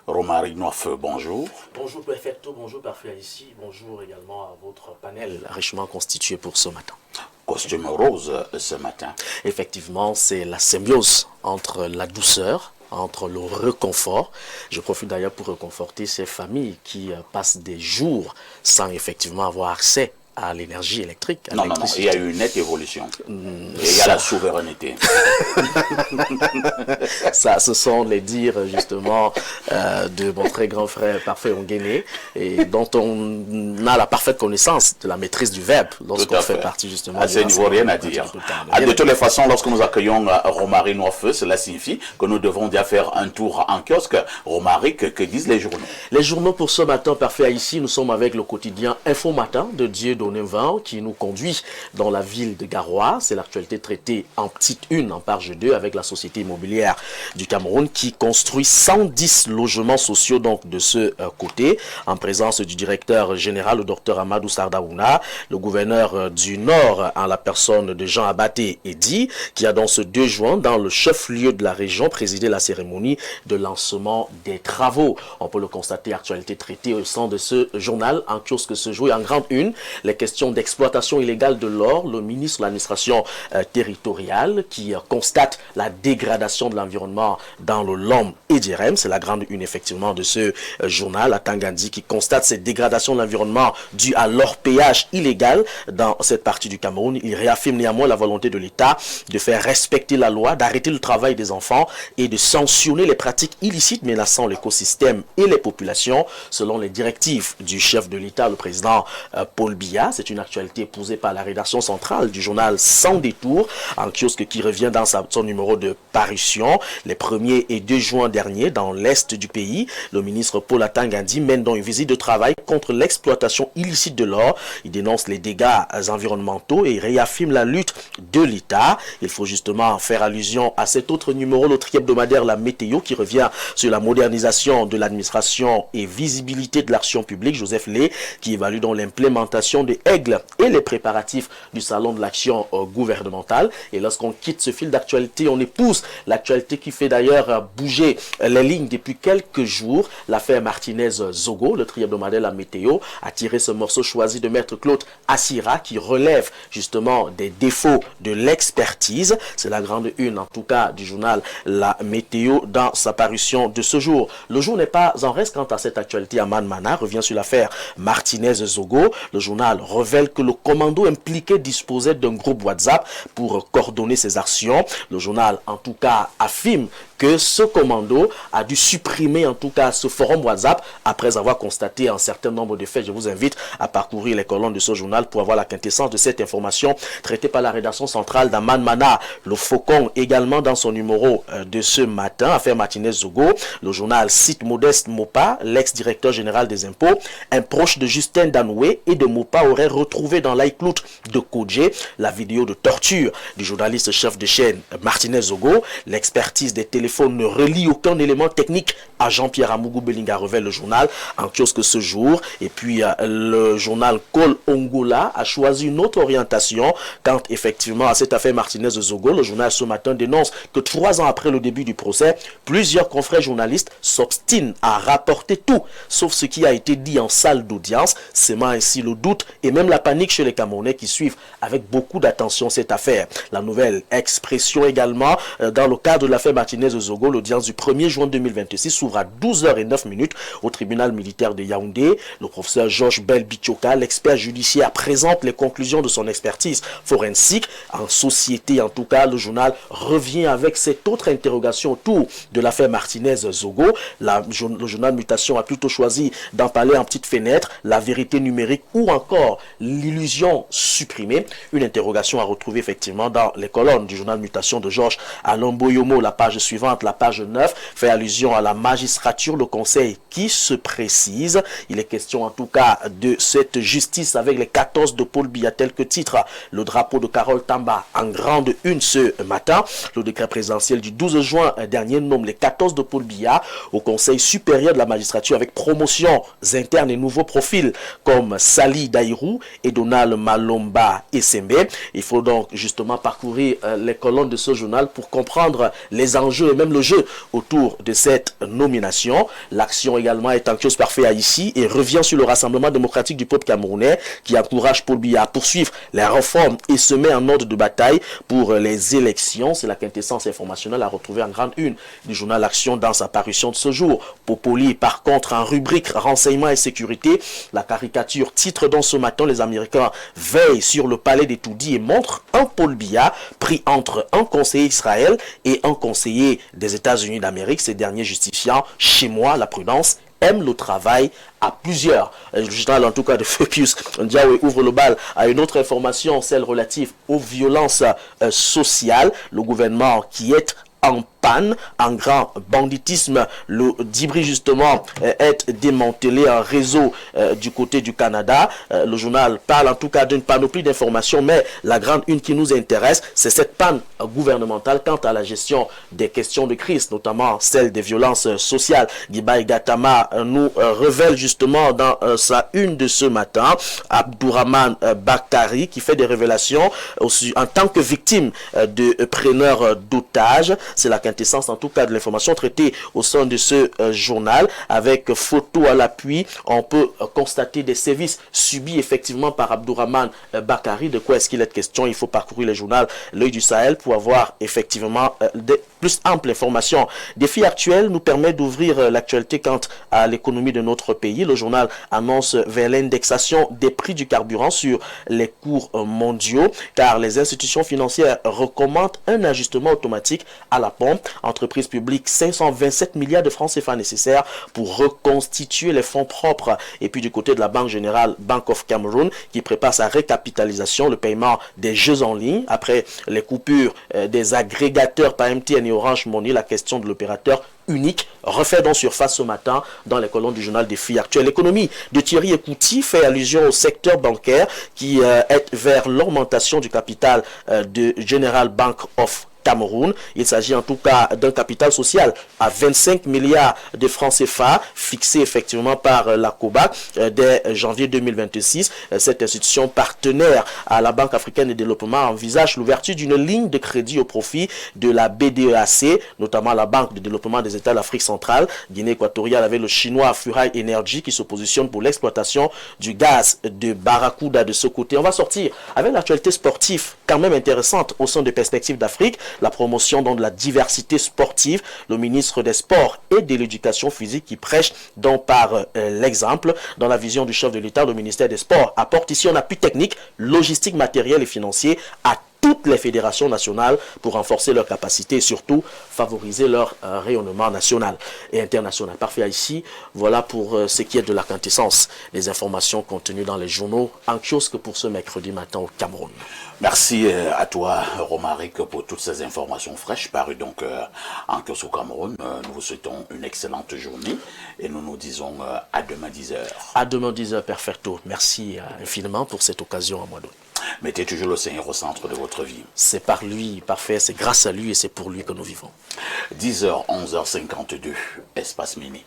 Romary Noifeu, bonjour. Bonjour Perfecto, bonjour Parfait ici, bonjour également à votre panel richement constitué pour ce matin. Costume rose ce matin. Effectivement, c'est la symbiose entre la douceur, entre le réconfort. Je profite d'ailleurs pour réconforter ces familles qui passent des jours sans effectivement avoir accès à l'énergie électrique. Non, il y a eu une nette évolution. Et il y a la souveraineté. Ça, ce sont les dires justement de mon très grand frère Parfait Onguéné, et dont on a la parfaite connaissance de la maîtrise du verbe lorsqu'on fait partie justement. À ce niveau, rien à dire. De toutes les façons, lorsque nous accueillons Romary Noifeu, cela signifie que nous devons déjà faire un tour en kiosque. Romary, que disent les journaux? Les journaux pour ce matin, Parfait ici, nous sommes avec le quotidien Info Matin de Dieudonné qui nous conduit dans la ville de Garoua. C'est l'actualité traitée en petite une, en page 2, avec la société immobilière du Cameroun qui construit 110 logements sociaux donc de ce côté, en présence du directeur général, le docteur Amadou Sardaouna, le gouverneur du Nord, en la personne de Jean Abaté Edi, qui a donc ce 2 juin, dans le chef-lieu de la région, présidé la cérémonie de lancement des travaux. On peut le constater, actualité traitée au sein de ce journal, en kiosque ce jour et en grande une, les questions d'exploitation illégale de l'or, le ministre de l'administration territoriale qui constate la dégradation de l'environnement dans le Lom et Djerem. C'est la grande une effectivement de ce journal, à Tangandi, qui constate cette dégradation de l'environnement due à l'orpaillage illégal dans cette partie du Cameroun. Il réaffirme néanmoins la volonté de l'État de faire respecter la loi, d'arrêter le travail des enfants et de sanctionner les pratiques illicites menaçant l'écosystème et les populations, selon les directives du chef de l'État, le président Paul Biya. C'est une actualité épousée par la rédaction centrale du journal Sans Détour, en kiosque qui revient dans son numéro de parution. Les 1er et 2 juin dernier, dans l'est du pays, le ministre Paul Atangandi mène donc une visite de travail contre l'exploitation illicite de l'or. Il dénonce les dégâts environnementaux et réaffirme la lutte de l'État. Il faut justement faire allusion à cet autre numéro, le hebdomadaire La Météo, qui revient sur la modernisation de l'administration et visibilité de l'action publique. Joseph Lé, qui évalue donc l'implémentation des Aigle et les préparatifs du salon de l'action gouvernementale. Et lorsqu'on quitte ce fil d'actualité, on épouse l'actualité qui fait d'ailleurs bouger les lignes depuis quelques jours. L'affaire Martinez-Zogo, le hebdomadaire La Météo, a tiré ce morceau choisi de Maître Claude Assira, qui relève justement des défauts de l'expertise. C'est la grande une en tout cas du journal La Météo dans sa parution de ce jour. Le jour n'est pas en reste quant à cette actualité. Aman Mana revient sur l'affaire Martinez-Zogo. Le journal révèle que le commando impliqué disposait d'un groupe WhatsApp pour coordonner ses actions. Le journal, en tout cas, affirme que ce commando a dû supprimer en tout cas ce forum WhatsApp après avoir constaté un certain nombre de faits. Je vous invite à parcourir les colonnes de ce journal pour avoir la quintessence de cette information traitée par la rédaction centrale d'Aman Mana. Le Faucon également dans son numéro de ce matin, affaire Martinez-Zogo. Le journal cite Modeste Mopa, l'ex-directeur général des impôts, un proche de Justin Danoué et de Mopa aurait retrouvé dans l'iCloud de Kodje la vidéo de torture du journaliste chef de chaîne Martinez-Zogo. L'expertise des téléphones ne relie aucun élément technique à Jean-Pierre Amougou Belinga, révèle le journal en kiosque ce jour. Et puis le journal Col Ongola a choisi une autre orientation quant effectivement à cette affaire Martinez-Zogo. Le journal ce matin dénonce que 3 ans après le début du procès, plusieurs confrères journalistes s'obstinent à rapporter tout sauf ce qui a été dit en salle d'audience, sémant ainsi le doute et même la panique chez les Camerounais qui suivent avec beaucoup d'attention cette affaire. La nouvelle expression également dans le cadre de l'affaire Martinez-Zogo, l'audience du 1er juin 2026 s'ouvre à 12h09 au tribunal militaire de Yaoundé. Le professeur Georges Bel-Bichoka, l'expert judiciaire, présente les conclusions de son expertise forensique. En société, en tout cas, le journal revient avec cette autre interrogation autour de l'affaire Martinez-Zogo. Le journal Mutation a plutôt choisi d'en parler en petite fenêtre, la vérité numérique ou encore l'illusion supprimée. Une interrogation à retrouver effectivement dans les colonnes du journal Mutation de Georges Alomboyomo. La page suivante, la page 9, fait allusion à la magistrature, le conseil qui se précise. Il est question en tout cas de cette justice avec les 14 de Paul Biya, tel que titre le drapeau de Carole Tamba en grande une ce matin. Le décret présidentiel du 12 juin dernier nomme les 14 de Paul Biya au conseil supérieur de la magistrature avec promotions internes et nouveaux profils comme Sali Daïrou Bayrou et Donald Malomba Essembe. Il faut donc justement parcourir les colonnes de ce journal pour comprendre les enjeux et même le jeu autour de cette nomination. L'action également est en chose parfait ici et revient sur le Rassemblement démocratique du peuple camerounais qui encourage Paul Biya à poursuivre les réformes et se met en ordre de bataille pour les élections. C'est la quintessence informationnelle à retrouver en grande une du journal L'Action dans sa parution de ce jour. Popoli, par contre, en rubrique renseignement et sécurité, la caricature titre dans ce matin: les Américains veillent sur le palais des Toudi et montre un Paul Biya pris entre un conseiller Israël et un conseiller des États-Unis d'Amérique, ces derniers justifiant chez moi la prudence aime le travail à plusieurs. Le journal en tout cas de Fepius Ndiawe ouvre le bal à une autre information, celle relative aux violences sociales. Le gouvernement qui est en panne, en grand banditisme, le Dibri justement est démantelé en réseau du côté du Canada. Le journal parle en tout cas d'une panoplie d'informations, mais la grande une qui nous intéresse, c'est cette panne gouvernementale quant à la gestion des questions de crise, notamment celle des violences sociales. Guibaï Gatama nous révèle justement dans sa une de ce matin Abdourahmane Bakari qui fait des révélations aussi, en tant que victime de preneurs d'otages. C'est la quintessence en tout cas de l'information traitée au sein de ce journal avec photo à l'appui. On peut constater des sévices subis effectivement par Abdourahmane Bakari. De quoi est-ce qu'il est question? Il faut parcourir le journal L'Œil du Sahel pour avoir effectivement des plus amples informations. Défi actuel nous permet d'ouvrir l'actualité quant à l'économie de notre pays. Le journal annonce vers l'indexation des prix du carburant sur les cours mondiaux car les institutions financières recommandent un ajustement automatique à la pompe. Entreprise publique, 527 milliards de francs CFA nécessaires pour reconstituer les fonds propres. Et puis du côté de la Banque Générale, Bank of Cameroon, qui prépare sa récapitalisation, le paiement des jeux en ligne. Après les coupures des agrégateurs par MTN et Orange Money, la question de l'opérateur unique refait donc surface ce matin dans les colonnes du journal Défi actuel. L'économie de Thierry Ekouti fait allusion au secteur bancaire qui est vers l'augmentation du capital de General Bank of Cameroun. Il s'agit en tout cas d'un capital social à 25 milliards de francs CFA fixé effectivement par la COBAC dès janvier 2026. Cette institution partenaire à la Banque africaine de développement envisage l'ouverture d'une ligne de crédit au profit de la BDEAC, notamment la Banque de développement des États d'Afrique centrale, Guinée équatoriale, avec le chinois Furai Energy qui se positionne pour l'exploitation du gaz de Barracuda de ce côté. On va sortir avec l'actualité sportive quand même intéressante au sein des perspectives d'Afrique. La promotion donc de la diversité sportive, le ministre des Sports et de l'Éducation physique qui prêche donc par l'exemple. Dans la vision du chef de l'État, le ministère des Sports apporte ici un appui technique, logistique, matériel et financier à toutes les fédérations nationales pour renforcer leur capacité et surtout favoriser leur rayonnement national et international. Parfait ici, voilà pour ce qui est de la quintessence des informations contenues dans les journaux en kiosque pour ce mercredi matin au Cameroun. Merci à toi, Romaric, pour toutes ces informations fraîches parues donc en kiosque au Cameroun. Nous vous souhaitons une excellente journée et nous nous disons à demain 10h. À demain 10h, perfecto. Merci infiniment pour cette occasion à moi donner. Mettez toujours le Seigneur au centre de votre vie. C'est par lui, parfait, c'est grâce à lui et c'est pour lui que nous vivons. 10h, 11h52, Espace Mini.